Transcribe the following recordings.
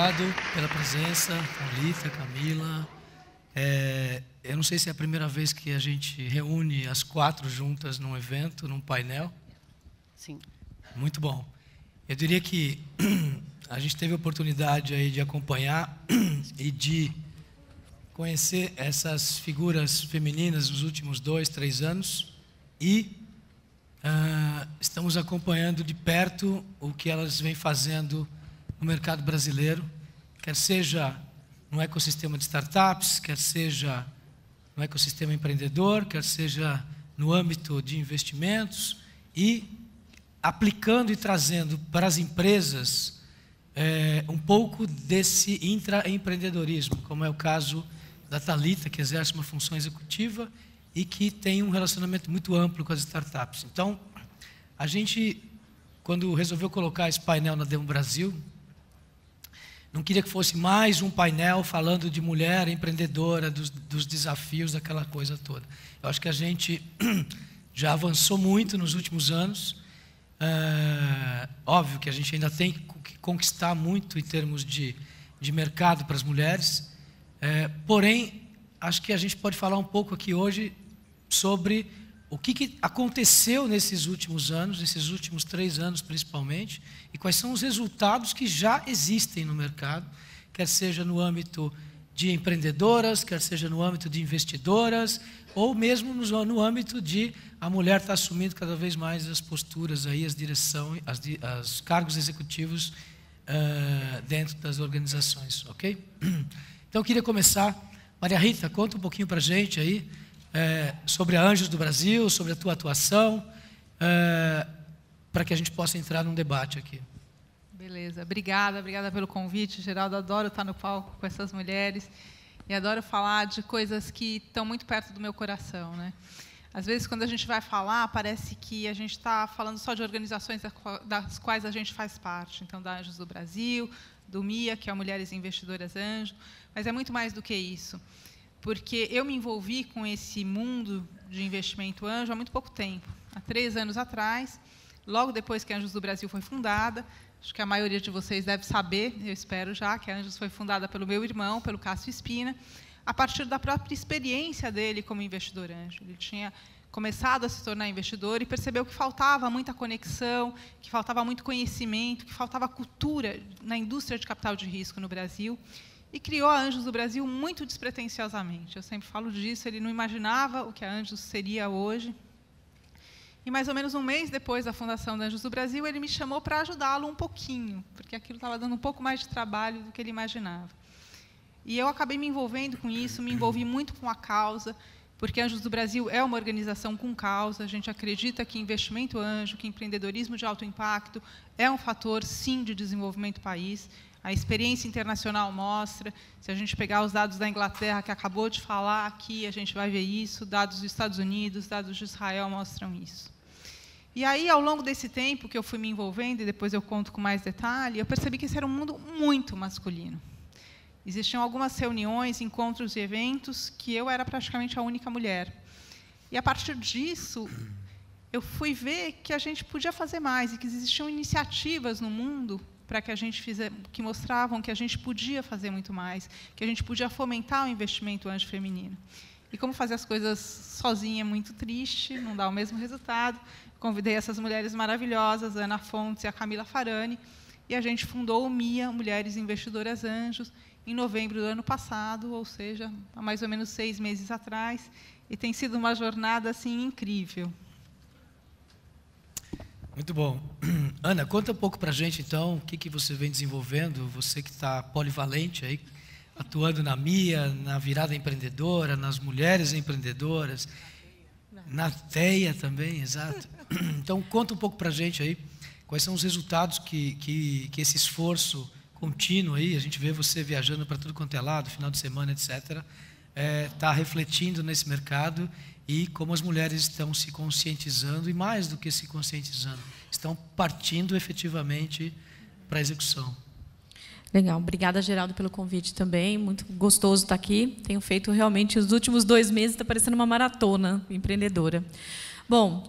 obrigado pela presença, Thalita, Camila. Eu não sei se é a primeira vez que a gente reúne as 4 juntas num evento, num painel. Sim. Muito bom. Eu diria que a gente teve a oportunidade aí de acompanhar e de conhecer essas figuras femininas nos últimos 2, 3 anos e estamos acompanhando de perto o que elas vêm fazendo no mercado brasileiro, quer seja no ecossistema de startups, quer seja no ecossistema empreendedor, quer seja no âmbito de investimentos e aplicando e trazendo para as empresas um pouco desse intraempreendedorismo, como é o caso da Thalita, que exerce uma função executiva e que tem um relacionamento muito amplo com as startups. Então, a gente, quando resolveu colocar esse painel na Demo Brasil, não queria que fosse mais um painel falando de mulher empreendedora, dos desafios, daquela coisa toda. Eu acho que a gente já avançou muito nos últimos anos. Óbvio que a gente ainda tem que conquistar muito em termos de mercado para as mulheres. Porém, acho que a gente pode falar um pouco aqui hoje sobre o que aconteceu nesses últimos anos, nesses últimos 3 anos principalmente, e quais são os resultados que já existem no mercado, quer seja no âmbito de empreendedoras, quer seja no âmbito de investidoras, ou mesmo no âmbito de a mulher estar assumindo cada vez mais as posturas, aí, as direções, os cargos executivos dentro das organizações, ok? Então, eu queria começar. Maria Rita, conta um pouquinho para a gente aí, sobre a Anjos do Brasil, sobre a tua atuação, para que a gente possa entrar num debate aqui. Beleza, obrigada pelo convite, Geraldo. Adoro estar no palco com essas mulheres e adoro falar de coisas que estão muito perto do meu coração, né? Às vezes, quando a gente vai falar, parece que a gente está falando só de organizações das quais a gente faz parte. Então, da Anjos do Brasil, do MIA, que é Mulheres Investidoras Anjo, mas é muito mais do que isso. Porque eu me envolvi com esse mundo de investimento anjo há muito pouco tempo. Há 3 anos atrás, logo depois que a Anjos do Brasil foi fundada, acho que a maioria de vocês deve saber, eu espero já, que a Anjos foi fundada pelo meu irmão, pelo Cássio Espina, a partir da própria experiência dele como investidor anjo. Ele tinha começado a se tornar investidor e percebeu que faltava muita conexão, que faltava muito conhecimento, que faltava cultura na indústria de capital de risco no Brasil, e criou a Anjos do Brasil muito despretensiosamente. Eu sempre falo disso, ele não imaginava o que a Anjos seria hoje. E, mais ou menos um mês depois da fundação da Anjos do Brasil, ele me chamou para ajudá-lo um pouquinho, porque aquilo estava dando um pouco mais de trabalho do que ele imaginava. E eu acabei me envolvendo com isso, me envolvi muito com a causa, porque Anjos do Brasil é uma organização com causa. A gente acredita que investimento anjo, que empreendedorismo de alto impacto é um fator, sim, de desenvolvimento do país. A experiência internacional mostra, se a gente pegar os dados da Inglaterra, que acabou de falar aqui, a gente vai ver isso, dados dos Estados Unidos, dados de Israel mostram isso. E aí, ao longo desse tempo que eu fui me envolvendo, e depois eu conto com mais detalhe, eu percebi que esse era um mundo muito masculino. Existiam algumas reuniões, encontros e eventos que eu era praticamente a única mulher. E, a partir disso, eu fui ver que a gente podia fazer mais e que existiam iniciativas no mundo para que a gente que mostravam que a gente podia fazer muito mais, que a gente podia fomentar o investimento anjo feminino. E como fazer as coisas sozinha é muito triste, não dá o mesmo resultado, convidei essas mulheres maravilhosas, a Ana Fontes e a Camila Farani, e a gente fundou o MIA, Mulheres Investidoras Anjos, em novembro do ano passado, ou seja, há mais ou menos 6 meses atrás, e tem sido uma jornada assim incrível. Muito bom. Ana, conta um pouco para a gente, então, o que você vem desenvolvendo, você que está polivalente, aí, atuando na MIA, na virada empreendedora, nas mulheres empreendedoras, na TEIA também, exato. Então, conta um pouco para a gente aí, quais são os resultados que esse esforço contínuo aí, a gente vê você viajando para tudo quanto é lado, final de semana, etc., está refletindo nesse mercado e como as mulheres estão se conscientizando, e mais do que se conscientizando, estão partindo efetivamente para a execução. Legal, obrigada, Geraldo, pelo convite também, muito gostoso estar aqui. Tenho feito realmente os últimos 2 meses, está parecendo uma maratona empreendedora. Bom,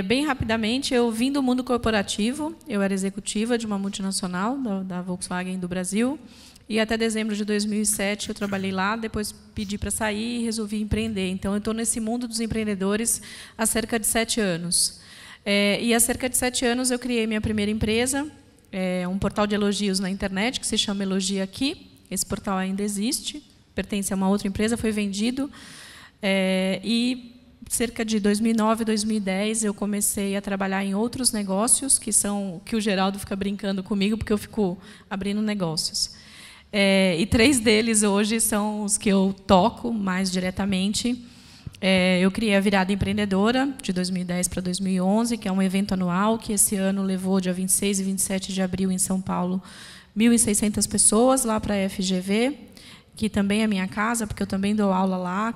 bem rapidamente, eu vim do mundo corporativo, eu era executiva de uma multinacional, da Volkswagen do Brasil, e até dezembro de 2007 eu trabalhei lá, depois pedi para sair e resolvi empreender. Então, eu estou nesse mundo dos empreendedores há cerca de 7 anos. E há cerca de 7 anos eu criei minha primeira empresa, um portal de elogios na internet, que se chama Elogia Aqui. Esse portal ainda existe, pertence a uma outra empresa, foi vendido. E cerca de 2009, 2010, eu comecei a trabalhar em outros negócios, que o Geraldo fica brincando comigo, porque eu fico abrindo negócios. E 3 deles hoje são os que eu toco mais diretamente. Eu criei a Virada Empreendedora, de 2010 para 2011, que é um evento anual, que esse ano levou, dia 26 e 27 de abril, em São Paulo, 1.600 pessoas lá para a FGV, que também é minha casa, porque eu também dou aula lá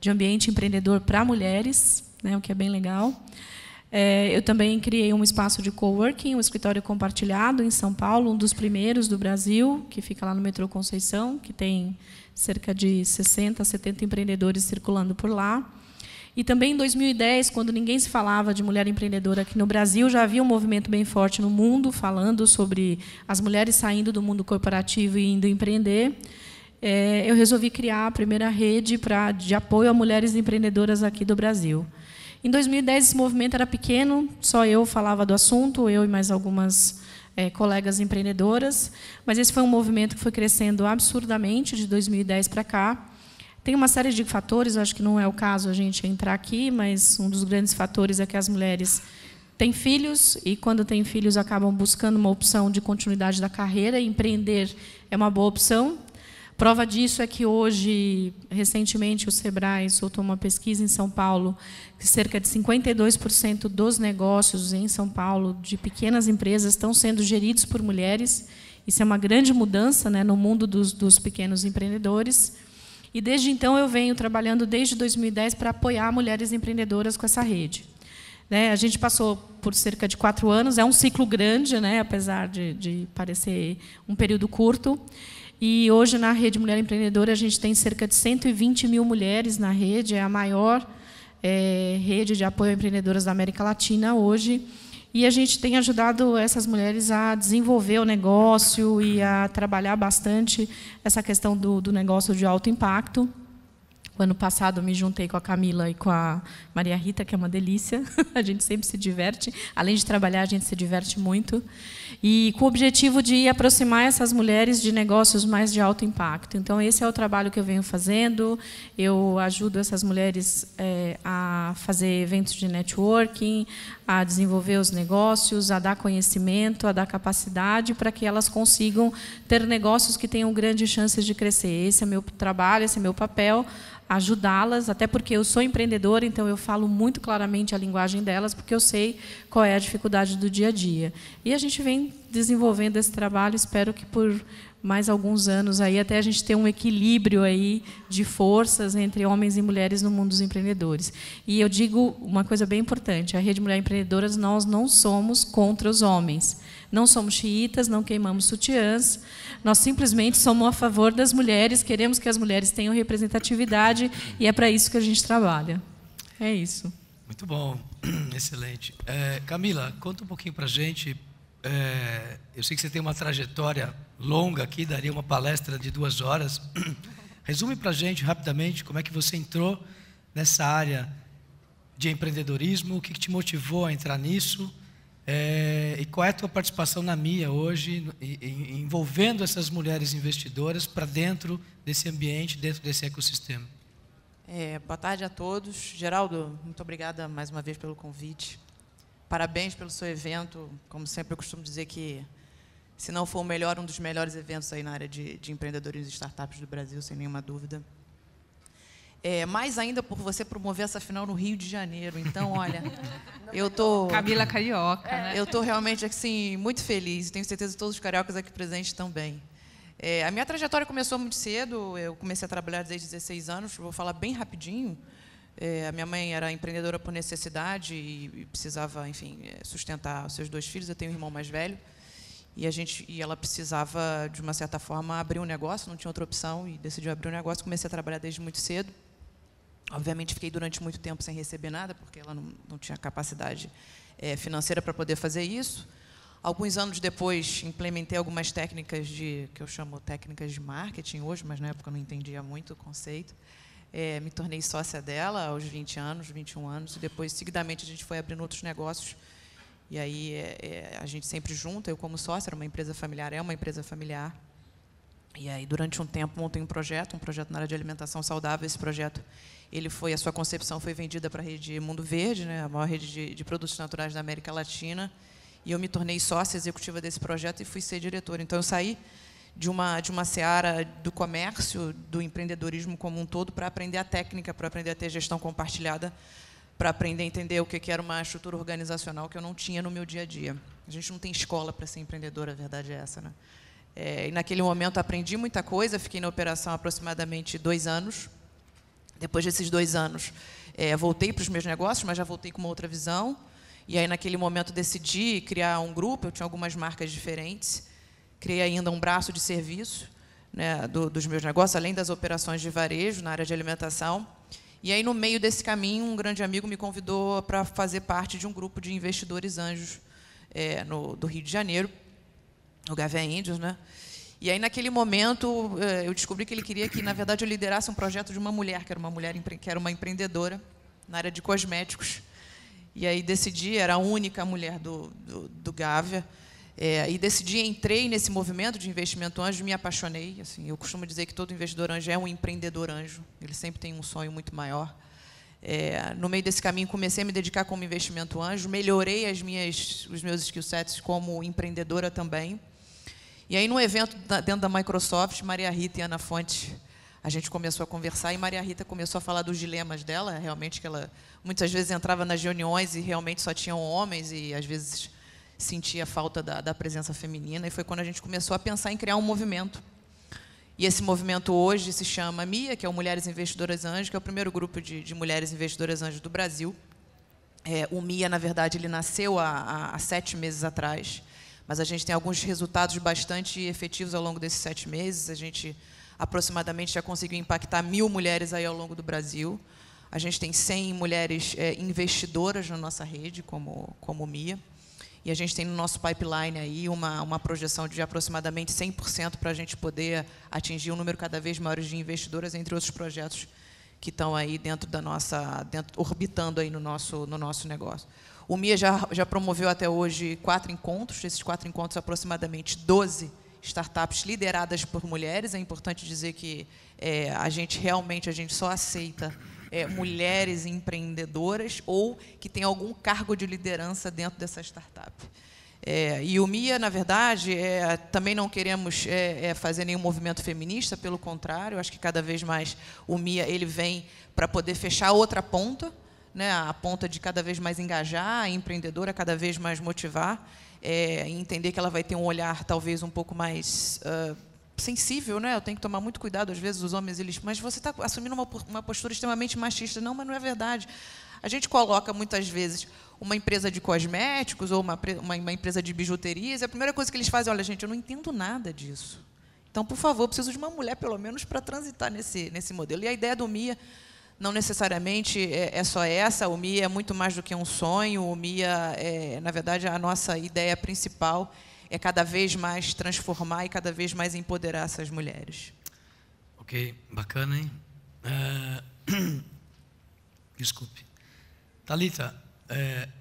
de ambiente empreendedor para mulheres, né, o que é bem legal. Eu também criei um espaço de coworking, um escritório compartilhado em São Paulo, um dos primeiros do Brasil, que fica lá no metrô Conceição, que tem cerca de 60, 70 empreendedores circulando por lá. E também em 2010, quando ninguém se falava de mulher empreendedora aqui no Brasil, já havia um movimento bem forte no mundo, falando sobre as mulheres saindo do mundo corporativo e indo empreender. Eu resolvi criar a primeira rede de apoio a mulheres empreendedoras aqui do Brasil. Em 2010, esse movimento era pequeno, só eu falava do assunto, eu e mais algumas colegas empreendedoras, mas esse foi um movimento que foi crescendo absurdamente de 2010 para cá. Tem uma série de fatores, acho que não é o caso a gente entrar aqui, mas um dos grandes fatores é que as mulheres têm filhos, e quando têm filhos acabam buscando uma opção de continuidade da carreira, e empreender é uma boa opção. Prova disso é que hoje, recentemente, o Sebrae soltou uma pesquisa em São Paulo, que cerca de 52% dos negócios em São Paulo, de pequenas empresas, estão sendo geridos por mulheres. Isso é uma grande mudança, né, no mundo dos pequenos empreendedores. E, desde então, eu venho trabalhando, desde 2010, para apoiar mulheres empreendedoras com essa rede. A gente passou por cerca de 4 anos, é um ciclo grande, né, apesar de parecer um período curto. E hoje, na Rede Mulher Empreendedora, a gente tem cerca de 120 mil mulheres na rede, é a maior rede de apoio a empreendedoras da América Latina hoje. E a gente tem ajudado essas mulheres a desenvolver o negócio e a trabalhar bastante essa questão do negócio de alto impacto. O ano passado, eu me juntei com a Camila e com a Maria Rita, que é uma delícia. A gente sempre se diverte. Além de trabalhar, a gente se diverte muito. E com o objetivo de aproximar essas mulheres de negócios mais de alto impacto. Então, esse é o trabalho que eu venho fazendo. Eu ajudo essas mulheres a fazer eventos de networking, a desenvolver os negócios, a dar conhecimento, a dar capacidade para que elas consigam ter negócios que tenham grandes chances de crescer. Esse é meu trabalho, esse é meu papel, ajudá-las, até porque eu sou empreendedora, então eu falo muito claramente a linguagem delas, porque eu sei qual é a dificuldade do dia a dia. E a gente vem desenvolvendo esse trabalho, espero que por mais alguns anos, aí, até a gente ter um equilíbrio aí de forças entre homens e mulheres no mundo dos empreendedores. E eu digo uma coisa bem importante, a Rede Mulher Empreendedoras, nós não somos contra os homens. Não somos xiitas, não queimamos sutiãs, nós simplesmente somos a favor das mulheres, queremos que as mulheres tenham representatividade, e é para isso que a gente trabalha. É isso. Muito bom, excelente. Camila, conta um pouquinho para a gente. Eu sei que você tem uma trajetória longa aqui, daria uma palestra de 2 horas. Resume para a gente, rapidamente, como é que você entrou nessa área de empreendedorismo, o que te motivou a entrar nisso, e qual é a tua participação na MIA hoje, envolvendo essas mulheres investidoras para dentro desse ambiente, dentro desse ecossistema. Boa tarde a todos. Geraldo, muito obrigada mais uma vez pelo convite. Parabéns pelo seu evento. Como sempre, eu costumo dizer que, se não for o melhor, um dos melhores eventos aí na área de empreendedorismo e startups do Brasil, sem nenhuma dúvida. Mais ainda por você promover essa final no Rio de Janeiro. Então, olha, eu tô... Camila Carioca, né? Eu estou realmente assim, muito feliz. Tenho certeza que todos os cariocas aqui presentes também. A minha trajetória começou muito cedo. Eu comecei a trabalhar desde 16 anos. Vou falar bem rapidinho. A minha mãe era empreendedora por necessidade e precisava, enfim, sustentar os seus 2 filhos. Eu tenho um irmão mais velho. E ela precisava, de uma certa forma, abrir um negócio. Não tinha outra opção e decidiu abrir um negócio. Comecei a trabalhar desde muito cedo. Obviamente, fiquei durante muito tempo sem receber nada, porque ela não tinha capacidade financeira para poder fazer isso. Alguns anos depois, implementei algumas técnicas que eu chamo técnicas de marketing hoje, mas na época eu não entendia muito o conceito. Me tornei sócia dela aos 20 anos, 21 anos, e depois, seguidamente, a gente foi abrindo outros negócios. E aí a gente sempre junta, eu como sócia, era uma empresa familiar, é uma empresa familiar. E aí, durante um tempo, montei um projeto na área de alimentação saudável. Esse projeto, a sua concepção foi vendida para a rede Mundo Verde, né, a maior rede de produtos naturais da América Latina. E eu me tornei sócia executiva desse projeto e fui ser diretora. Então, eu saí de uma seara do comércio, do empreendedorismo como um todo, para aprender a técnica, para aprender a ter gestão compartilhada, para aprender a entender o que era uma estrutura organizacional que eu não tinha no meu dia a dia. A gente não tem escola para ser empreendedora, a verdade é essa, né? E naquele momento aprendi muita coisa, fiquei na operação aproximadamente 2 anos. Depois desses 2 anos, voltei para os meus negócios, mas já voltei com uma outra visão. E aí, naquele momento, decidi criar um grupo. Eu tinha algumas marcas diferentes. Criei ainda um braço de serviço, né, dos meus negócios, além das operações de varejo na área de alimentação. E aí, no meio desse caminho, um grande amigo me convidou para fazer parte de um grupo de investidores anjos do Rio de Janeiro, o Gávea Angels, né? E aí, naquele momento, eu descobri que ele queria que, na verdade, eu liderasse um projeto de uma mulher, que era uma empreendedora na área de cosméticos. E aí decidi, era a única mulher do Gávea, e decidi, entrei nesse movimento de investimento anjo, me apaixonei. Assim, eu costumo dizer que todo investidor anjo é um empreendedor anjo, ele sempre tem um sonho muito maior. No meio desse caminho, comecei a me dedicar como investimento anjo, melhorei os meus skill sets como empreendedora também. E aí, num evento dentro da Microsoft, Maria Rita e Ana Fonte, a gente começou a conversar e Maria Rita começou a falar dos dilemas dela, realmente que ela muitas vezes entrava nas reuniões e realmente só tinham homens e às vezes sentia falta da presença feminina, e foi quando a gente começou a pensar em criar um movimento. E esse movimento hoje se chama MIA, que é o Mulheres Investidoras Anjos, que é o primeiro grupo de mulheres investidoras anjos do Brasil. O MIA, na verdade, ele nasceu há 7 meses atrás, mas a gente tem alguns resultados bastante efetivos ao longo desses 7 meses. A gente aproximadamente já conseguiu impactar 1.000 mulheres aí ao longo do Brasil. A gente tem 100 mulheres investidoras na nossa rede, como MIA. E a gente tem no nosso pipeline aí uma projeção de aproximadamente 100% para a gente poder atingir um número cada vez maior de investidoras, entre outros projetos que estão aí orbitando aí no nosso negócio. O MIA já promoveu até hoje 4 encontros. Esses 4 encontros, aproximadamente 12 startups lideradas por mulheres. É importante dizer que a gente só aceita mulheres empreendedoras ou que têm algum cargo de liderança dentro dessa startup. E o MIA, na verdade, também não queremos fazer nenhum movimento feminista, pelo contrário, eu acho que cada vez mais o MIA ele vem para poder fechar outra ponta, né, a ponta de cada vez mais engajar a empreendedora, cada vez mais motivar, e entender que ela vai ter um olhar talvez um pouco mais sensível, né? Eu tenho que tomar muito cuidado, às vezes os homens, mas você está assumindo uma postura extremamente machista. Não, mas não é verdade. A gente coloca, muitas vezes, uma empresa de cosméticos ou uma empresa de bijuterias, e a primeira coisa que eles fazem, olha, gente, eu não entendo nada disso. Então, por favor, preciso de uma mulher, pelo menos, para transitar nesse modelo. E a ideia do MIA não necessariamente é só essa. O MIA é muito mais do que um sonho. O MIA, na verdade, a nossa ideia principal é cada vez mais transformar e cada vez mais empoderar essas mulheres. Ok, bacana, hein? Desculpe. Thalita,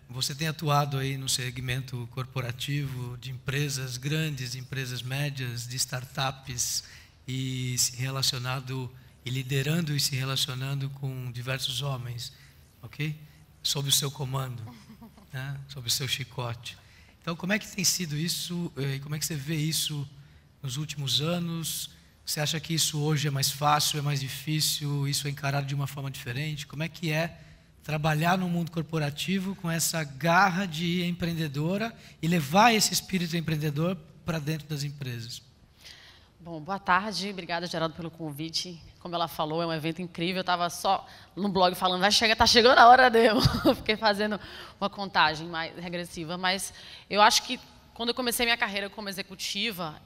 você tem atuado aí no segmento corporativo de empresas grandes, empresas médias, de startups, e liderando e se relacionando com diversos homens, ok? Sob o seu comando, né? Sob o seu chicote. Então, como é que tem sido isso? Como é que você vê isso nos últimos anos? Você acha que isso hoje é mais fácil, é mais difícil? Isso é encarado de uma forma diferente? Como é que é trabalhar no mundo corporativo com essa garra de empreendedora e levar esse espírito empreendedor para dentro das empresas? Bom, boa tarde. Obrigada, Geraldo, pelo convite. Como ela falou, é um evento incrível. Eu estava só no blog falando, está chegando a hora dele. Fiquei fazendo uma contagem mais regressiva. Mas eu acho que, quando eu comecei minha carreira como executiva,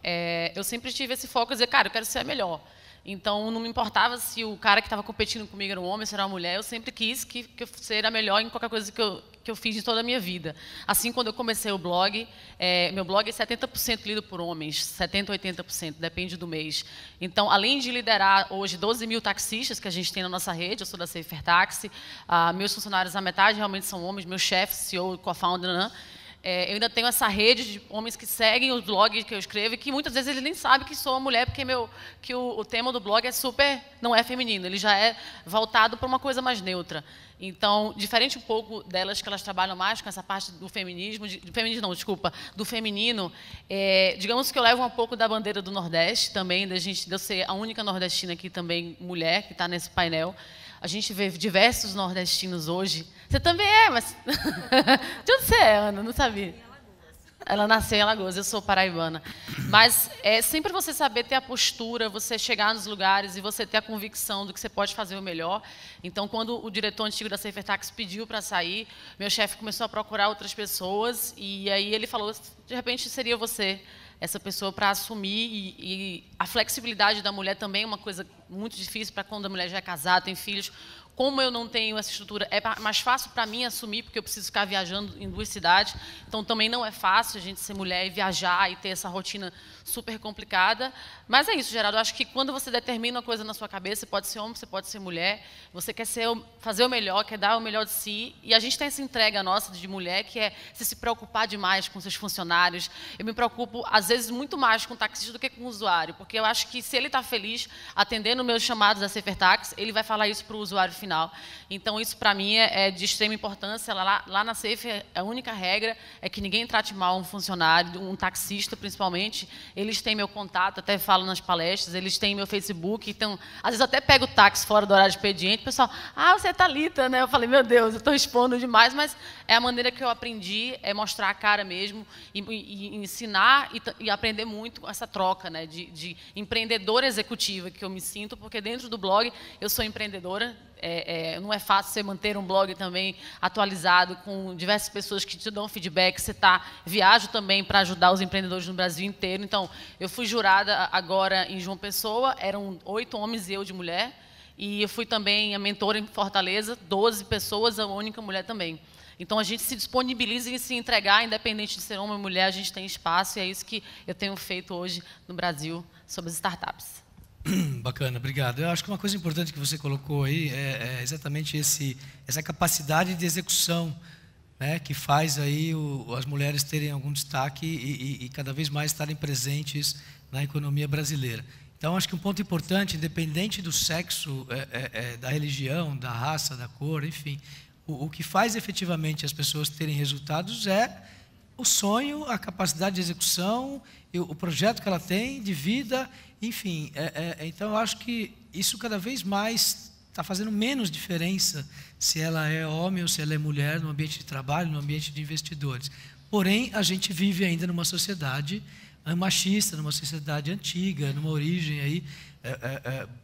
eu sempre tive esse foco de dizer, cara, eu quero ser a melhor. Então, não me importava se o cara que estava competindo comigo era um homem, se era uma mulher. Eu sempre quis que eu seja melhor em qualquer coisa que eu fiz em toda a minha vida. Assim, quando eu comecei o blog, meu blog é 70% lido por homens, 70%, 80%, depende do mês. Então, além de liderar hoje 12 mil taxistas que a gente tem na nossa rede, eu sou da Safer Taxi, meus funcionários, a metade realmente são homens, meu chefe, CEO, co-founder, né? Eu ainda tenho essa rede de homens que seguem os blogs que eu escrevo e que muitas vezes eles nem sabem que sou uma mulher, porque o tema do blog não é feminino, ele já é voltado para uma coisa mais neutra. Então, diferente um pouco delas, que elas trabalham mais com essa parte do feminismo, do feminino, digamos que eu levo um pouco da bandeira do Nordeste também, de eu ser a única nordestina aqui também, mulher, que está nesse painel. A gente vê diversos nordestinos hoje. Você também é, mas... De onde você é, Ana? Não sabia. Ela nasceu em Alagoas, eu sou paraibana. Mas é sempre você saber ter a postura, você chegar nos lugares e você ter a convicção do que você pode fazer o melhor. Então, quando o diretor antigo da Safer Taxi pediu para sair, meu chefe começou a procurar outras pessoas e aí ele falou, de repente, seria você essa pessoa para assumir, e a flexibilidade da mulher também é uma coisa muito difícil para quando a mulher já é casada, tem filhos. Como eu não tenho essa estrutura, é mais fácil para mim assumir, porque eu preciso ficar viajando em 2 cidades. Então, também não é fácil a gente ser mulher e viajar e ter essa rotina super complicada. Mas é isso, Geraldo. Eu acho que quando você determina uma coisa na sua cabeça, você pode ser homem, você pode ser mulher, você quer fazer o melhor, quer dar o melhor de si. E a gente tem essa entrega nossa de mulher, que é se preocupar demais com seus funcionários. Eu me preocupo, às vezes, muito mais com o taxista do que com o usuário, porque eu acho que se ele está feliz atendendo meus chamados da Safer Taxi, ele vai falar isso para o usuário final. Então, isso, para mim, é de extrema importância. Lá na Safer, a única regra é que ninguém trate mal um funcionário, um taxista, principalmente. Eles têm meu contato, até falo nas palestras, eles têm meu Facebook. Então, às vezes, eu até pego o táxi fora do horário de expediente. O pessoal, você é Thalita, né? Eu falei, meu Deus, eu estou expondo demais, mas é a maneira que eu aprendi, é mostrar a cara mesmo e ensinar e aprender muito com essa troca, né, de empreendedora executiva que eu me sinto, porque dentro do blog eu sou empreendedora. Não é fácil você manter um blog também atualizado, com diversas pessoas que te dão feedback. Viajo também para ajudar os empreendedores no Brasil inteiro. Então, eu fui jurada agora em João Pessoa, eram 8 homens e eu de mulher. E eu fui também a mentora em Fortaleza, 12 pessoas, a única mulher também. Então, a gente se disponibiliza em se entregar, independente de ser homem ou mulher, a gente tem espaço, e é isso que eu tenho feito hoje no Brasil sobre as startups. Bacana, obrigado. Eu acho que uma coisa importante que você colocou aí é exatamente essa capacidade de execução, né, que faz aí as mulheres terem algum destaque e cada vez mais estarem presentes na economia brasileira. Então, acho que um ponto importante, independente do sexo, da religião, da raça, da cor, enfim, o que faz efetivamente as pessoas terem resultados é o sonho, a capacidade de execução, o projeto que ela tem de vida, enfim. Então, eu acho que isso cada vez mais está fazendo menos diferença se ela é homem ou se ela é mulher no ambiente de trabalho, no ambiente de investidores. Porém, a gente vive ainda numa sociedade machista, numa sociedade antiga, numa origem aí,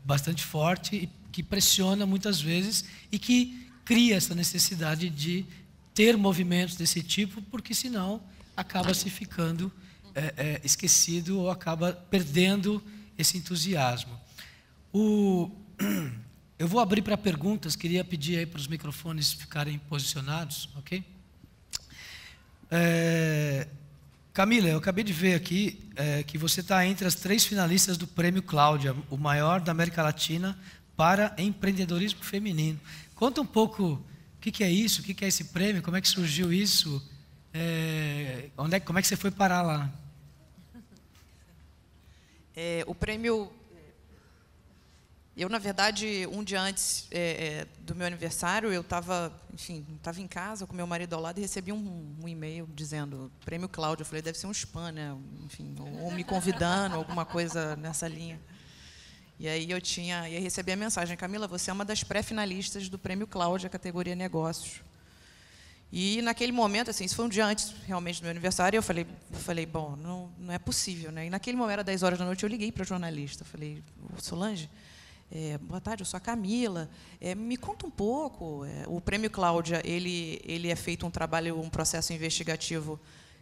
bastante forte, e que pressiona muitas vezes e que cria essa necessidade de ter movimentos desse tipo, porque senão acaba se ficando esquecido ou acaba perdendo esse entusiasmo. Eu vou abrir para perguntas, queria pedir aí para os microfones ficarem posicionados, ok? Camila, eu acabei de ver aqui que você está entre as 3 finalistas do Prêmio Cláudia, o maior da América Latina para empreendedorismo feminino. Conta um pouco o que é isso, o que é esse prêmio, como é que surgiu isso, como é que você foi parar lá? O prêmio... Eu, na verdade, um dia antes do meu aniversário, eu estava em casa com meu marido ao lado e recebi um e-mail dizendo Prêmio Cláudia. Eu falei, deve ser um spam, né? Enfim, ou me convidando, alguma coisa nessa linha. E aí eu recebi a mensagem, Camila, você é uma das pré-finalistas do Prêmio Cláudia, categoria Negócios. E naquele momento, assim, isso foi um dia antes realmente do meu aniversário, eu falei, bom, não é possível, né? E naquele momento, era 10 horas da noite, eu liguei para a jornalista, falei, Solange, boa tarde, eu sou a Camila, me conta um pouco. O Prêmio Cláudia, ele é feito um processo investigativo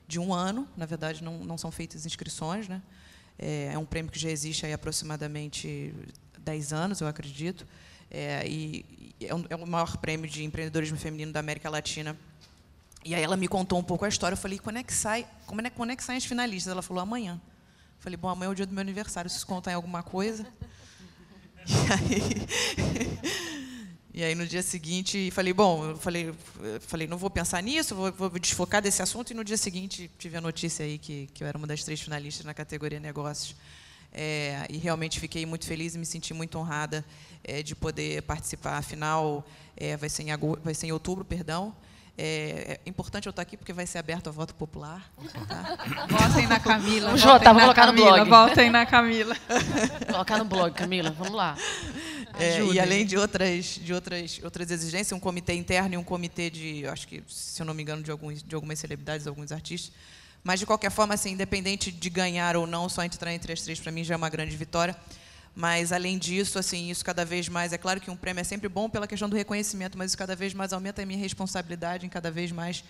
de 1 ano, na verdade não são feitas inscrições, né? É um prêmio que já existe aí aproximadamente 10 anos, eu acredito. E é o maior prêmio de empreendedorismo feminino da América Latina. E aí ela me contou um pouco a história. Eu falei, quando é que saem as finalistas? Ela falou, amanhã. Eu falei, bom, amanhã é o dia do meu aniversário, vocês contam em alguma coisa? E aí no dia seguinte, falei, bom, não vou pensar nisso, vou desfocar desse assunto. E no dia seguinte tive a notícia aí que eu era uma das 3 finalistas na categoria negócios. E realmente fiquei muito feliz e me senti muito honrada de poder participar. Afinal, vai ser em outubro, perdão. É importante eu estar aqui porque vai ser aberto a voto popular. Tá? Votem na Camila. Vamos colocar no blog. Votem na Camila. Colocar no blog, Camila. Vamos lá. E além de outras exigências, um comitê interno e um comitê de, acho que, se eu não me engano, de algumas celebridades, alguns artistas. Mas, de qualquer forma, assim, independente de ganhar ou não, só entrar entre as 3, para mim, já é uma grande vitória. Mas, além disso, assim, isso cada vez mais... É claro que um prêmio é sempre bom pela questão do reconhecimento, mas isso cada vez mais aumenta a minha responsabilidade em cada vez mais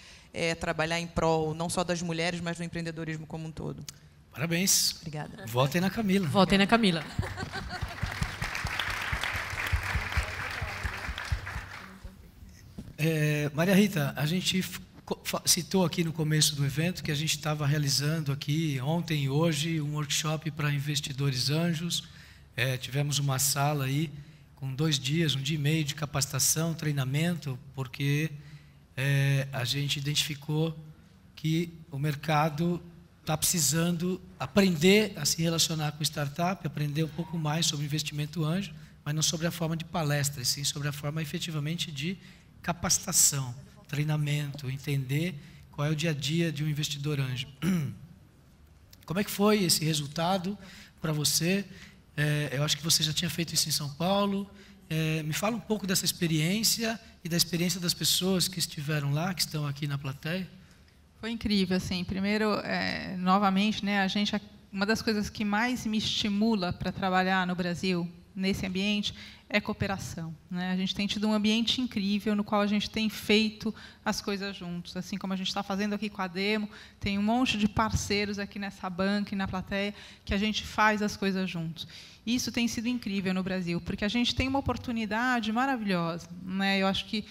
trabalhar em prol, não só das mulheres, mas do empreendedorismo como um todo. Parabéns. Obrigada. Votem na Camila. Votem na Camila. Maria Rita, a gente citou aqui no começo do evento que a gente estava realizando aqui ontem e hoje um workshop para investidores anjos. Tivemos uma sala aí com 2 dias, 1 dia e meio de capacitação, treinamento, porque a gente identificou que o mercado está precisando aprender a se relacionar com startup, aprender um pouco mais sobre investimento anjo, mas não sobre a forma de palestra, sim sobre a forma efetivamente de capacitação, treinamento, entender qual é o dia a dia de um investidor anjo. Como é que foi esse resultado para você? Eu acho que você já tinha feito isso em São Paulo. Me fala um pouco dessa experiência e da experiência das pessoas que estiveram lá, que estão aqui na plateia. Foi incrível, assim. Primeiro, novamente, né, uma das coisas que mais me estimula para trabalhar no Brasil, nesse ambiente, é cooperação, né? A gente tem tido um ambiente incrível no qual a gente tem feito as coisas juntos, assim como a gente está fazendo aqui com a Demo, tem um monte de parceiros aqui nessa banca e na plateia que a gente faz as coisas juntos. Isso tem sido incrível no Brasil, porque a gente tem uma oportunidade maravilhosa, né? Eu acho que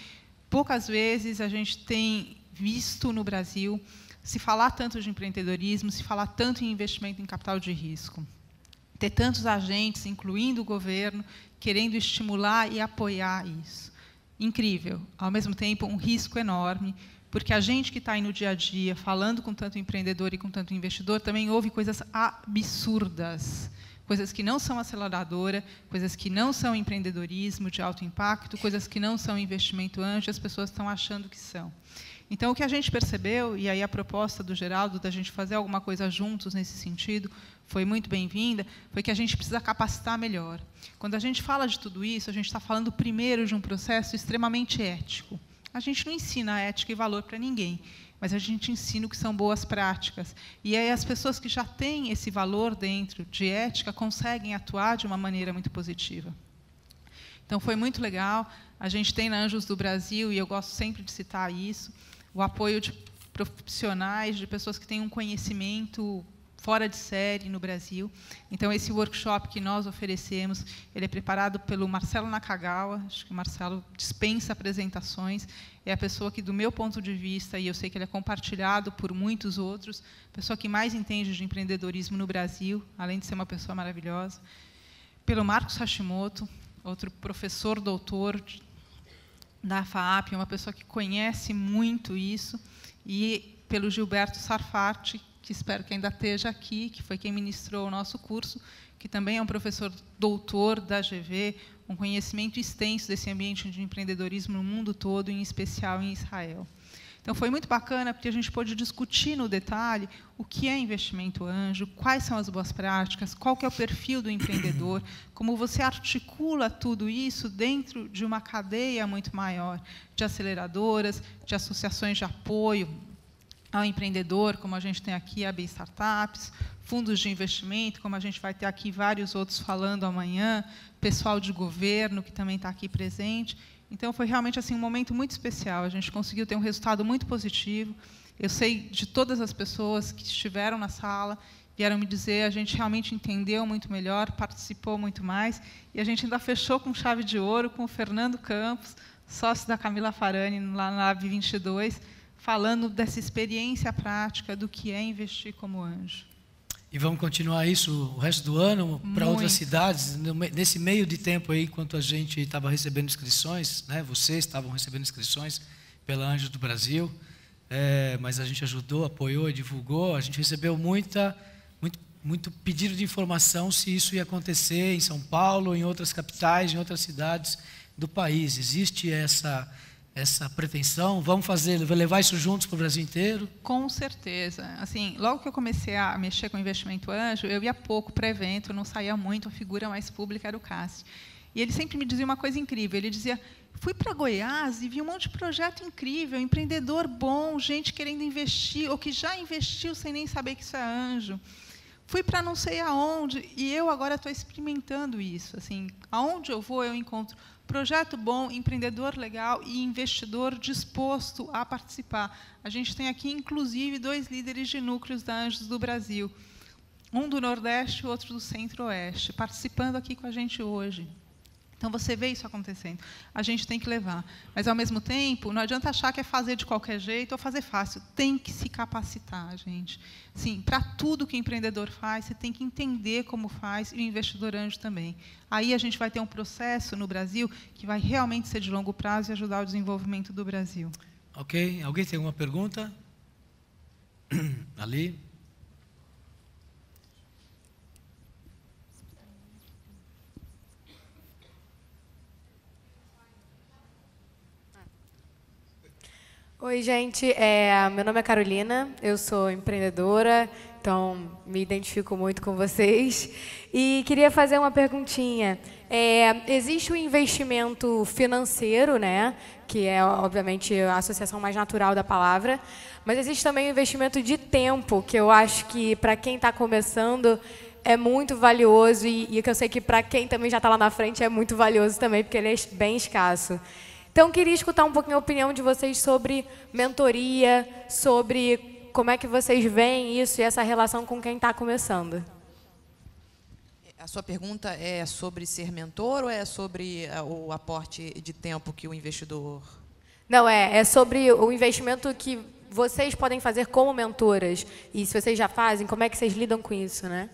poucas vezes a gente tem visto no Brasil se falar tanto de empreendedorismo, se falar tanto em investimento em capital de risco. Ter tantos agentes, incluindo o governo, querendo estimular e apoiar isso. Incrível. Ao mesmo tempo, um risco enorme, porque a gente que está aí no dia a dia, falando com tanto empreendedor e com tanto investidor, também ouve coisas absurdas, coisas que não são aceleradora, coisas que não são empreendedorismo de alto impacto, coisas que não são investimento anjo, as pessoas estão achando que são. Então, o que a gente percebeu, e aí a proposta do Geraldo da gente fazer alguma coisa juntos nesse sentido, foi muito bem-vinda, foi que a gente precisa capacitar melhor. Quando a gente fala de tudo isso, a gente está falando primeiro de um processo extremamente ético. A gente não ensina ética e valor para ninguém, mas a gente ensina o que são boas práticas. E aí as pessoas que já têm esse valor dentro de ética conseguem atuar de uma maneira muito positiva. Então, foi muito legal. A gente tem na Anjos do Brasil, e eu gosto sempre de citar isso, o apoio de profissionais, de pessoas que têm um conhecimento fora de série no Brasil. Então, esse workshop que nós oferecemos, ele é preparado pelo Marcelo Nakagawa. Acho que o Marcelo dispensa apresentações. É a pessoa que, do meu ponto de vista, e eu sei que ele é compartilhado por muitos outros, a pessoa que mais entende de empreendedorismo no Brasil, além de ser uma pessoa maravilhosa. Pelo Marcos Hashimoto, outro professor doutor da FAAP, uma pessoa que conhece muito isso, e pelo Gilberto Sarfati, que espero que ainda esteja aqui, que foi quem ministrou o nosso curso, que também é um professor doutor da GV, um conhecimento extenso desse ambiente de empreendedorismo no mundo todo, em especial em Israel. Então, foi muito bacana, porque a gente pôde discutir no detalhe o que é investimento anjo, quais são as boas práticas, qual que é o perfil do empreendedor, como você articula tudo isso dentro de uma cadeia muito maior de aceleradoras, de associações de apoio ao empreendedor, como a gente tem aqui a B Startups, fundos de investimento, como a gente vai ter aqui vários outros falando amanhã, pessoal de governo que também está aqui presente. Então, foi realmente assim, um momento muito especial. A gente conseguiu ter um resultado muito positivo. Eu sei de todas as pessoas que estiveram na sala vieram me dizer, a gente realmente entendeu muito melhor, participou muito mais, e a gente ainda fechou com chave de ouro com o Fernando Campos, sócio da Camila Farani, lá na Lab 22, falando dessa experiência prática do que é investir como anjo. E vamos continuar isso o resto do ano para outras cidades? Nesse meio de tempo aí, enquanto a gente estava recebendo inscrições, né, vocês estavam recebendo inscrições pela Anjos do Brasil, mas a gente ajudou, apoiou e divulgou, a gente recebeu muito pedido de informação se isso ia acontecer em São Paulo, em outras capitais, em outras cidades do país. Existe essa pretensão? Vamos levar isso juntos para o Brasil inteiro? Com certeza. Assim, logo que eu comecei a mexer com investimento anjo, eu ia pouco para evento, não saía muito, a figura mais pública era o Cássio. E ele sempre me dizia uma coisa incrível, ele dizia, fui para Goiás e vi um monte de projeto incrível, empreendedor bom, gente querendo investir, ou que já investiu sem nem saber que isso é anjo. Fui para não sei aonde, e eu agora estou experimentando isso. Assim, aonde eu vou, eu encontro projeto bom, empreendedor legal e investidor disposto a participar. A gente tem aqui, inclusive, 2 líderes de núcleos da Anjos do Brasil, um do Nordeste e outro do Centro-Oeste, participando aqui com a gente hoje. Então, você vê isso acontecendo. A gente tem que levar. Mas, ao mesmo tempo, não adianta achar que é fazer de qualquer jeito ou fazer fácil. Tem que se capacitar, gente. Sim, para tudo que o empreendedor faz, você tem que entender como faz, e o investidor anjo também. Aí a gente vai ter um processo no Brasil que vai realmente ser de longo prazo e ajudar o desenvolvimento do Brasil. Ok. Alguém tem alguma pergunta? Ali. Oi, gente. Meu nome é Carolina, eu sou empreendedora, então me identifico muito com vocês. E queria fazer uma perguntinha. Existe o investimento financeiro, né, que é, obviamente, a associação mais natural da palavra, mas existe também o investimento de tempo, que eu acho que, para quem está começando, é muito valioso e que eu sei que, para quem também já está lá na frente, é muito valioso também, porque ele é bem escasso. Então, queria escutar um pouquinho a opinião de vocês sobre mentoria, sobre como é que vocês veem isso e essa relação com quem está começando. A sua pergunta é sobre ser mentor ou é sobre o aporte de tempo que o investidor... Não, é sobre o investimento que vocês podem fazer como mentoras. E se vocês já fazem, como é que vocês lidam com isso, né?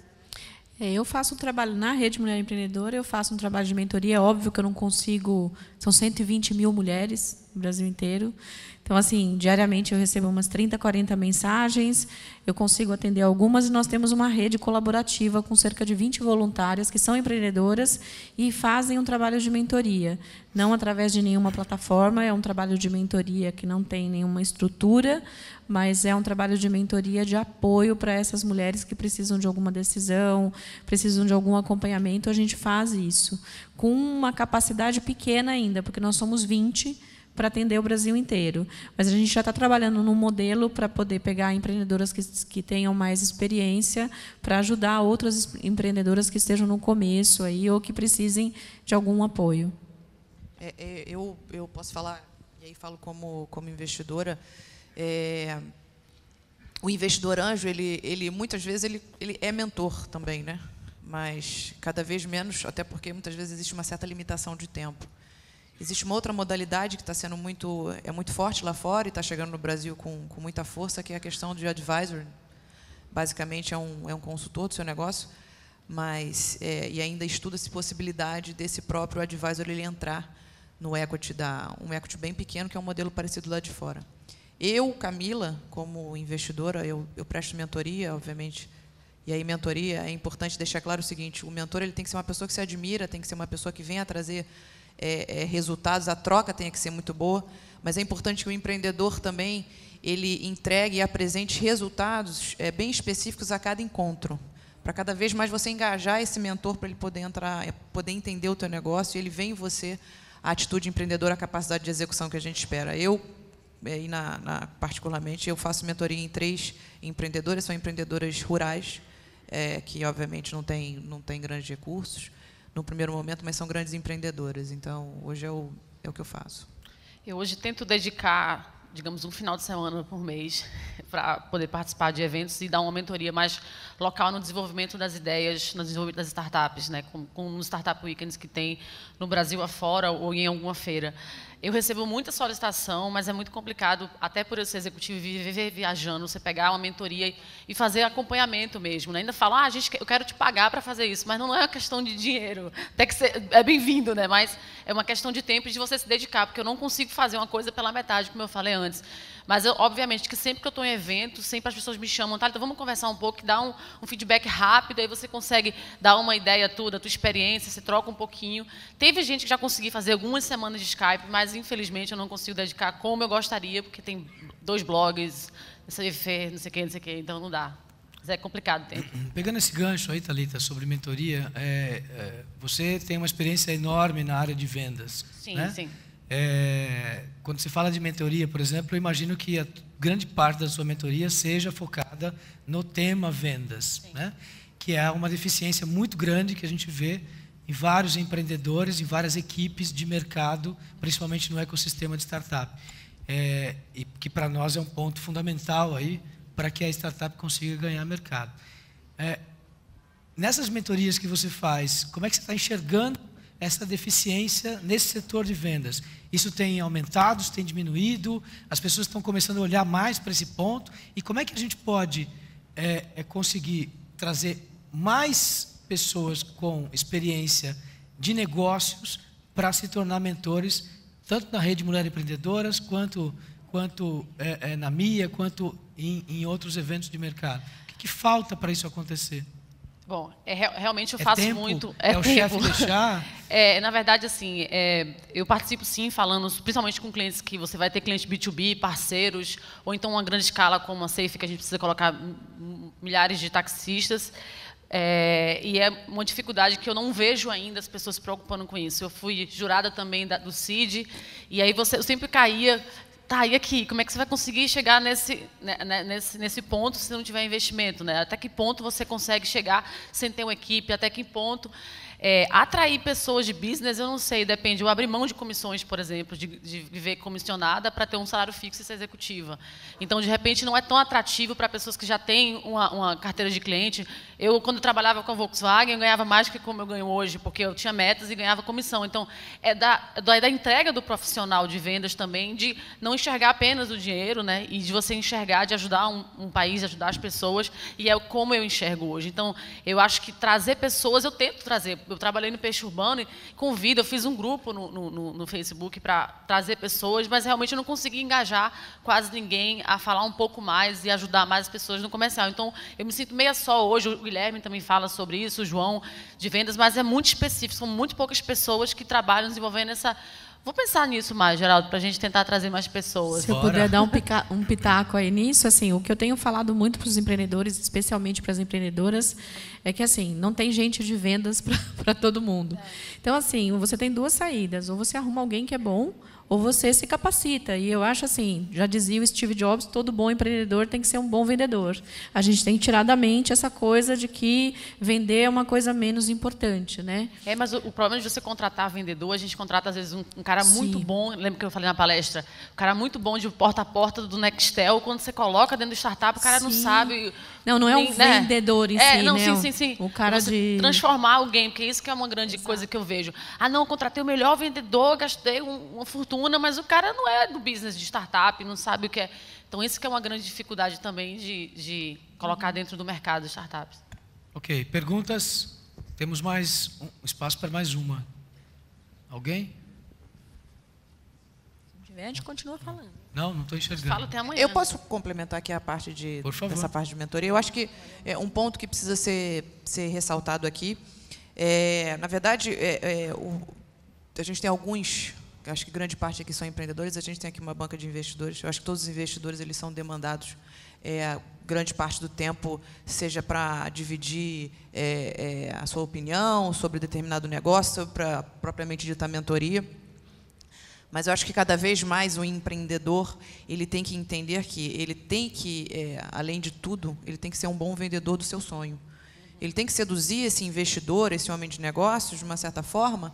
Eu faço um trabalho na Rede Mulher Empreendedora, eu faço um trabalho de mentoria. É óbvio que eu não consigo... São 120 mil mulheres no Brasil inteiro. Então, assim, diariamente eu recebo umas 30, 40 mensagens, eu consigo atender algumas, e nós temos uma rede colaborativa com cerca de 20 voluntárias que são empreendedoras e fazem um trabalho de mentoria. Não através de nenhuma plataforma, é um trabalho de mentoria que não tem nenhuma estrutura, mas é um trabalho de mentoria de apoio para essas mulheres que precisam de alguma decisão, precisam de algum acompanhamento. A gente faz isso com uma capacidade pequena ainda, porque nós somos 20 para atender o Brasil inteiro. Mas a gente já está trabalhando num modelo para poder pegar empreendedoras que tenham mais experiência, para ajudar outras empreendedoras que estejam no começo aí, ou que precisem de algum apoio. Eu posso falar, e aí falo como investidora, o investidor anjo, ele muitas vezes ele é mentor também, né? Mas cada vez menos, até porque muitas vezes existe uma certa limitação de tempo. Existe uma outra modalidade que está sendo muito forte lá fora e está chegando no Brasil com muita força, que é a questão de advisor. Basicamente, é um consultor do seu negócio, mas e ainda estuda-se possibilidade desse próprio advisor ele entrar no equity, um equity bem pequeno, que é um modelo parecido lá de fora. Eu, Camila, como investidora, eu presto mentoria, obviamente. E aí, mentoria, é importante deixar claro o seguinte: o mentor ele tem que ser uma pessoa que se admira, tem que ser uma pessoa que venha a trazer resultados, a troca tem que ser muito boa, mas é importante que o empreendedor também ele entregue e apresente resultados bem específicos a cada encontro, para cada vez mais você engajar esse mentor para ele poder entrar, poder entender o teu negócio, e ele vê em você a atitude empreendedora, a capacidade de execução que a gente espera. Eu, particularmente, eu faço mentoria em 3 empreendedoras, são empreendedoras rurais, que obviamente não tem grandes recursos no primeiro momento, mas são grandes empreendedoras. Então, hoje é o que eu faço. Eu hoje tento dedicar digamos, um final de semana por mês para poder participar de eventos e dar uma mentoria mais local no desenvolvimento das ideias, no desenvolvimento das startups, né, com os Startup Weekends que tem no Brasil afora ou em alguma feira. Eu recebo muita solicitação, mas é muito complicado, até por eu ser executivo e viver viajando, você pegar uma mentoria e fazer acompanhamento mesmo. Né? Ainda falar, eu quero te pagar para fazer isso, mas não é uma questão de dinheiro. Até que é bem-vindo, né? Mas é uma questão de tempo e de você se dedicar, porque eu não consigo fazer uma coisa pela metade, como eu falei antes. Mas, obviamente, que sempre que eu estou em evento, sempre as pessoas me chamam, tá, então vamos conversar um pouco, dar um feedback rápido, aí você consegue dar uma ideia tua, da tua experiência, você troca um pouquinho. Teve gente que já consegui fazer algumas semanas de Skype, mas, infelizmente, eu não consigo dedicar como eu gostaria, porque tem 2 blogs, não sei o quê, então não dá. Mas é complicado o tempo. Pegando esse gancho aí, Thalita, sobre mentoria, você tem uma experiência enorme na área de vendas. Sim, né? sim. Quando se fala de mentoria, por exemplo, eu imagino que a grande parte da sua mentoria seja focada no tema vendas, né? Que é uma deficiência muito grande que a gente vê em vários empreendedores, em várias equipes de mercado, principalmente no ecossistema de startup. E que para nós é um ponto fundamental aí para que a startup consiga ganhar mercado. Nessas mentorias que você faz, como é que você está enxergando essa deficiência nesse setor de vendas? Isso tem aumentado, isso tem diminuído? As pessoas estão começando a olhar mais para esse ponto? E como é que a gente pode conseguir trazer mais pessoas com experiência de negócios para se tornar mentores, tanto na Rede Mulher Empreendedoras, quanto na MIA, quanto em outros eventos de mercado? O que falta para isso acontecer? Bom, realmente eu faço tempo? muito. O chefe deixar? Na verdade, assim, eu participo sim, falando, principalmente com clientes que você vai ter clientes B2B, parceiros, ou então uma grande escala como a Safe, que a gente precisa colocar milhares de taxistas. E é uma dificuldade que eu não vejo ainda as pessoas se preocupando com isso. Eu fui jurada também do CID, e aí eu sempre caía. Tá, e aqui, como é que você vai conseguir chegar nesse ponto se não tiver investimento? Né? Até que ponto você consegue chegar sem ter uma equipe? Até que ponto... atrair pessoas de business, eu não sei, depende. Eu abri mão de comissões, por exemplo, de viver comissionada para ter um salário fixo e ser executiva. Então, de repente, não é tão atrativo para pessoas que já têm uma carteira de cliente. Eu, quando trabalhava com a Volkswagen, eu ganhava mais do que como eu ganho hoje, porque eu tinha metas e ganhava comissão. Então, é da entrega do profissional de vendas também, de não enxergar apenas o dinheiro, né, e de você enxergar, de ajudar um país, de ajudar as pessoas, e é como eu enxergo hoje. Então, eu acho que trazer pessoas, eu tento trazer. Eu trabalhei no Peixe Urbano e convido, eu fiz um grupo no Facebook para trazer pessoas, mas realmente eu não consegui engajar quase ninguém a falar um pouco mais e ajudar mais as pessoas no comercial. Então, eu me sinto meio só hoje, o Guilherme também fala sobre isso, o João, de vendas, mas é muito específico, são muito poucas pessoas que trabalham desenvolvendo essa... Vou pensar nisso mais, Geraldo, para a gente tentar trazer mais pessoas. Se eu puder dar um pitaco aí nisso, assim, o que eu tenho falado muito para os empreendedores, especialmente para as empreendedoras, é que assim, não tem gente de vendas para todo mundo. Então, assim, você tem 2 saídas. Ou você arruma alguém que é bom, ou você se capacita. E eu acho assim, já dizia o Steve Jobs, todo bom empreendedor tem que ser um bom vendedor. A gente tem que tirar da mente essa coisa de que vender é uma coisa menos importante, né? Mas o problema de você contratar vendedor, a gente contrata às vezes um cara muito bom, lembra que eu falei na palestra, um cara muito bom de porta a porta do Nextel, quando você coloca dentro do startup, o cara não sabe... Não é um vendedor em si, não, né? Sim. O cara você transformar alguém, porque isso que é uma grande coisa que eu vejo. Não, eu contratei o melhor vendedor, gastei uma fortuna, mas o cara não é do business de startup, não sabe o que é. Então, isso que é uma grande dificuldade também de colocar dentro do mercado de startups. Ok, perguntas? Temos mais espaço para mais uma. Alguém? Se tiver, a gente continua falando. Não estou enxergando. Fala até amanhã. Eu posso complementar aqui a parte dessa parte de mentoria? Eu acho que um ponto que precisa ser ressaltado aqui, na verdade, a gente tem alguns, acho que grande parte aqui são empreendedores, a gente tem aqui uma banca de investidores, eu acho que todos os investidores eles são demandados grande parte do tempo, seja para dividir a sua opinião sobre determinado negócio, para propriamente ditar mentoria. Mas eu acho que cada vez mais o empreendedor ele tem que entender que ele tem que, além de tudo, ele tem que ser um bom vendedor do seu sonho. Ele tem que seduzir esse investidor, esse homem de negócios, de uma certa forma,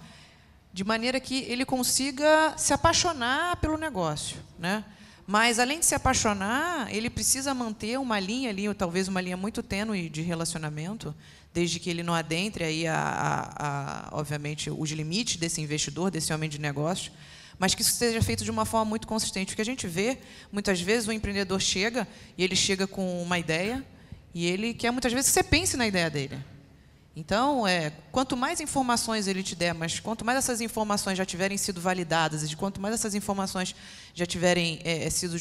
de maneira que ele consiga se apaixonar pelo negócio, né? Mas, além de se apaixonar, ele precisa manter uma linha ali, ou talvez uma linha muito tênue de relacionamento, desde que ele não adentre aí obviamente, os limites desse investidor, desse homem de negócio, mas que isso seja feito de uma forma muito consistente. Porque a gente vê, muitas vezes, o empreendedor chega, e ele chega com uma ideia, e ele quer, muitas vezes, que você pense na ideia dele. Então, quanto mais informações ele te der, mas quanto mais essas informações já tiverem sido validadas, e de quanto mais essas informações já tiverem sido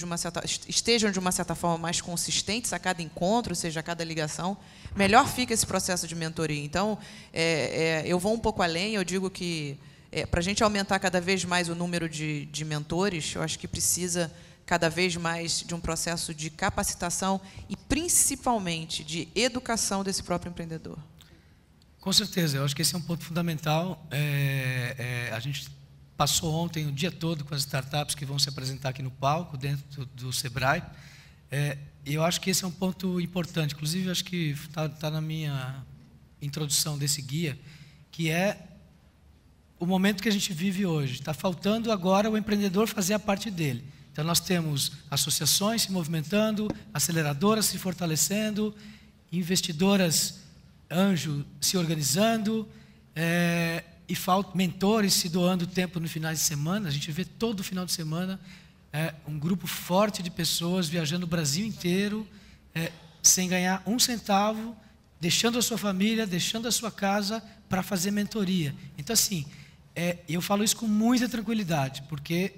estejam de uma certa forma mais consistentes a cada encontro, ou seja, a cada ligação, melhor fica esse processo de mentoria. Então, eu vou um pouco além, eu digo que para a gente aumentar cada vez mais o número de mentores, eu acho que precisa cada vez mais de um processo de capacitação e, principalmente, de educação desse próprio empreendedor. Com certeza, eu acho que esse é um ponto fundamental. A gente passou ontem o dia todo com as startups que vão se apresentar aqui no palco, dentro do Sebrae. E eu acho que esse é um ponto importante. Inclusive, eu acho que está na minha introdução desse guia, que é o momento que a gente vive hoje. Está faltando agora o empreendedor fazer a parte dele. Então, nós temos associações se movimentando, aceleradoras se fortalecendo, investidoras anjo se organizando, e mentores se doando tempo no final de semana. A gente vê todo final de semana um grupo forte de pessoas viajando o Brasil inteiro, sem ganhar um centavo, deixando a sua família, deixando a sua casa para fazer mentoria. Então, assim, eu falo isso com muita tranquilidade, porque,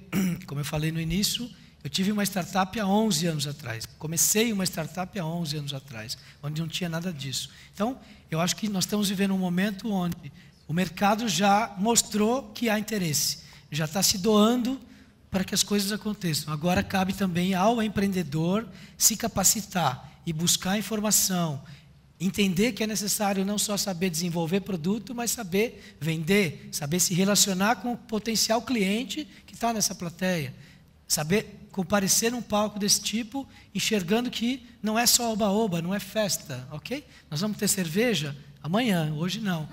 como eu falei no início, eu tive uma startup há 11 anos atrás. Comecei uma startup há 11 anos atrás, onde não tinha nada disso. Então, eu acho que nós estamos vivendo um momento onde o mercado já mostrou que há interesse, já está se doando para que as coisas aconteçam. Agora, cabe também ao empreendedor se capacitar e buscar informação, entender que é necessário não só saber desenvolver produto, mas saber vender, saber se relacionar com o potencial cliente que está nessa plateia, saber comparecer num palco desse tipo, enxergando que não é só oba-oba, não é festa, ok? Nós vamos ter cerveja amanhã, hoje não.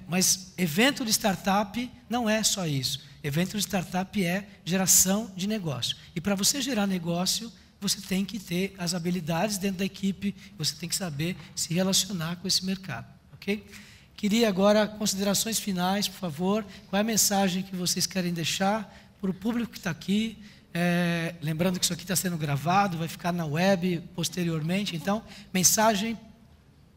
Mas evento de startup não é só isso. Evento de startup é geração de negócio. E para você gerar negócio, você tem que ter as habilidades dentro da equipe, você tem que saber se relacionar com esse mercado, ok? Queria agora considerações finais, por favor. Qual é a mensagem que vocês querem deixar para o público que está aqui? Lembrando que isso aqui está sendo gravado, vai ficar na web posteriormente. Então, mensagem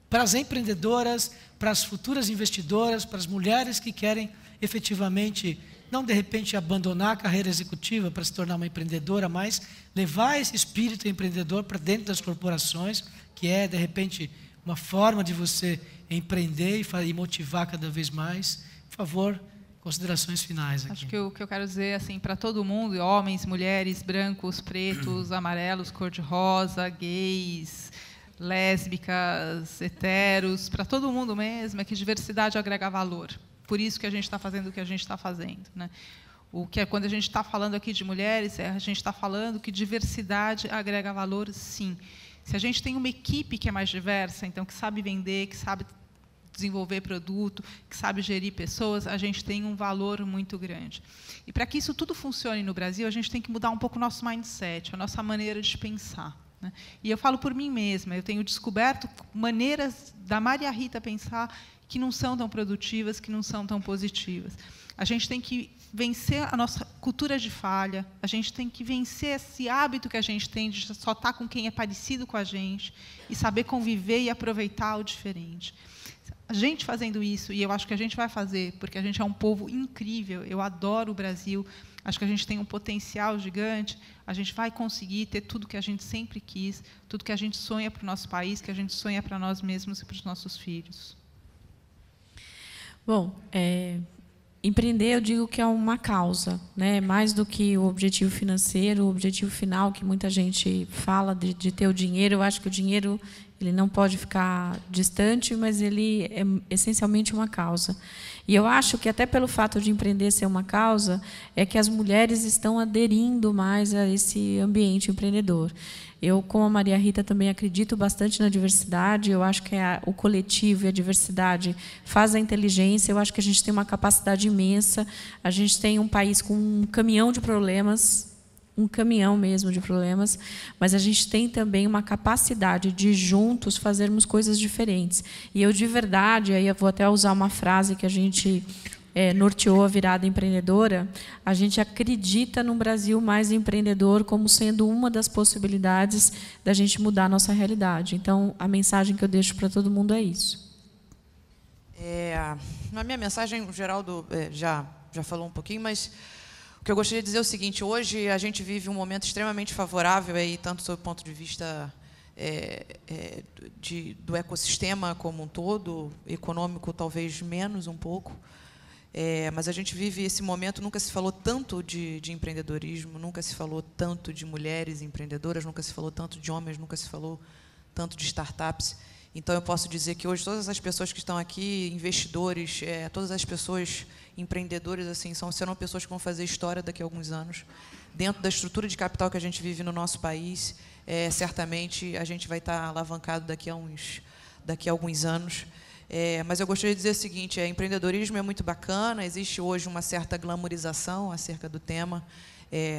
para as empreendedoras, para as futuras investidoras, para as mulheres que querem efetivamente, não de repente abandonar a carreira executiva para se tornar uma empreendedora, mas levar esse espírito empreendedor para dentro das corporações, que é, de repente, uma forma de você empreender e motivar cada vez mais. Por favor, considerações finais aqui. Acho que o que eu quero dizer, assim, para todo mundo, homens, mulheres, brancos, pretos, amarelos, cor-de-rosa, gays, lésbicas, heteros, para todo mundo mesmo, é que diversidade agrega valor. Por isso que a gente está fazendo o que a gente está fazendo, né? Quando a gente está falando aqui de mulheres, a gente está falando que diversidade agrega valor, sim. Se a gente tem uma equipe que é mais diversa, então que sabe vender, que sabe desenvolver produto, que sabe gerir pessoas, a gente tem um valor muito grande. E para que isso tudo funcione no Brasil, a gente tem que mudar um pouco o nosso mindset, a nossa maneira de pensar, né? E eu falo por mim mesma, eu tenho descoberto maneiras da Maria Rita pensar que não são tão produtivas, que não são tão positivas. A gente tem que vencer a nossa cultura de falha, a gente tem que vencer esse hábito que a gente tem de só estar com quem é parecido com a gente e saber conviver e aproveitar o diferente. A gente fazendo isso, e eu acho que a gente vai fazer, porque a gente é um povo incrível, eu adoro o Brasil, acho que a gente tem um potencial gigante, a gente vai conseguir ter tudo que a gente sempre quis, tudo que a gente sonha para o nosso país, que a gente sonha para nós mesmos e para os nossos filhos. Bom, empreender, eu digo que é uma causa, né? Mais do que o objetivo financeiro, o objetivo final, que muita gente fala de ter o dinheiro. Eu acho que o dinheiro ele não pode ficar distante, mas ele é essencialmente uma causa. E eu acho que, até pelo fato de empreender ser uma causa, é que as mulheres estão aderindo mais a esse ambiente empreendedor. Eu, como a Maria Rita, também acredito bastante na diversidade. Eu acho que o coletivo e a diversidade faz a inteligência. Eu acho que a gente tem uma capacidade imensa. A gente tem um país com um caminhão de problemas, um caminhão mesmo de problemas, mas a gente tem também uma capacidade de juntos fazermos coisas diferentes. E eu, de verdade, aí eu vou até usar uma frase que a gente norteou a virada empreendedora, a gente acredita num Brasil mais empreendedor como sendo uma das possibilidades da gente mudar a nossa realidade. Então, a mensagem que eu deixo para todo mundo é isso. Na minha mensagem, o Geraldo já falou um pouquinho, mas o que eu gostaria de dizer é o seguinte: hoje a gente vive um momento extremamente favorável, aí, tanto sob o ponto de vista do ecossistema como um todo, econômico talvez menos um pouco, mas a gente vive esse momento, nunca se falou tanto de empreendedorismo, nunca se falou tanto de mulheres empreendedoras, nunca se falou tanto de homens, nunca se falou tanto de startups. Então, eu posso dizer que hoje todas as pessoas que estão aqui, investidores, todas as pessoas empreendedores, assim, serão pessoas que vão fazer história daqui a alguns anos. Dentro da estrutura de capital que a gente vive no nosso país, certamente a gente vai estar alavancado daqui a alguns anos. Mas eu gostaria de dizer o seguinte: empreendedorismo é muito bacana, existe hoje uma certa glamorização acerca do tema,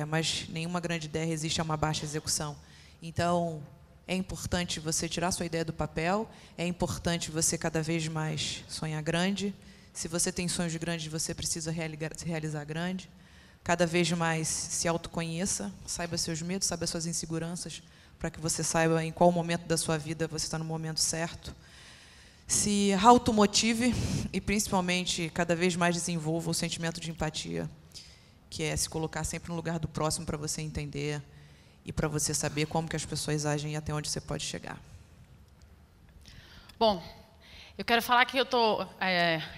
mas nenhuma grande ideia resiste a uma baixa execução. Então, é importante você tirar sua ideia do papel, é importante você cada vez mais sonhar grande. Se você tem sonhos grandes, você precisa realizar grande. Cada vez mais se autoconheça, saiba seus medos, saiba suas inseguranças, para que você saiba em qual momento da sua vida você está no momento certo. Se automotive e, principalmente, cada vez mais desenvolva o sentimento de empatia, que é se colocar sempre no lugar do próximo para você entender e para você saber como que as pessoas agem e até onde você pode chegar. Bom, eu quero falar que eu estou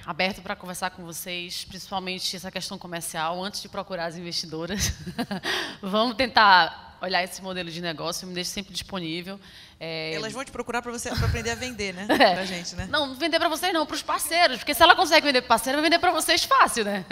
aberto para conversar com vocês, principalmente essa questão comercial, antes de procurar as investidoras. Vamos tentar olhar esse modelo de negócio, eu me deixo sempre disponível. Elas vão te procurar para você aprender a vender, né? Pra gente, né? Não vender para vocês não, para os parceiros, porque se ela consegue vender para parceiro, vai vender para vocês fácil, né?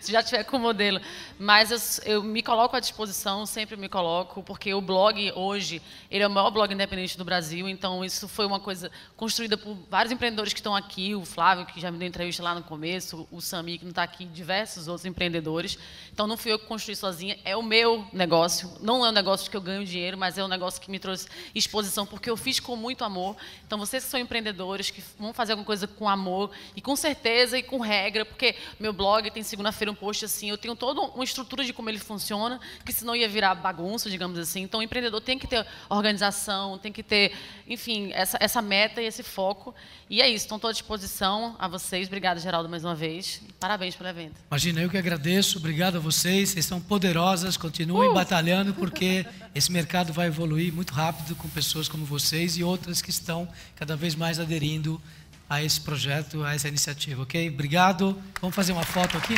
Se já tiver com o modelo. Mas eu me coloco à disposição, sempre me coloco, porque o blog hoje, ele é o maior blog independente do Brasil, então isso foi uma coisa construída por vários empreendedores que estão aqui, o Flávio, que já me deu entrevista lá no começo, o Sami, que não está aqui, diversos outros empreendedores. Então não fui eu que construí sozinha, é o meu negócio, não é um negócio que eu ganho dinheiro, mas é um negócio que me trouxe exposição, porque eu fiz com muito amor. Então, vocês que são empreendedores, que vão fazer alguma coisa com amor, e com certeza e com regra, porque meu blog tem segunda-feira um post assim, eu tenho toda uma estrutura de como ele funciona, que senão ia virar bagunça, digamos assim. Então, o empreendedor tem que ter organização, tem que ter, enfim, essa meta e esse foco. E é isso, estou à disposição a vocês. Obrigada, Geraldo, mais uma vez. Parabéns pelo evento. Imagina, eu que agradeço. Obrigado a vocês. Vocês são poderosas. Continuem batalhando, porque esse mercado vai evoluir muito rápido com pessoas como vocês e outras que estão cada vez mais aderindo a esse projeto, a essa iniciativa, ok? Obrigado. Vamos fazer uma foto aqui?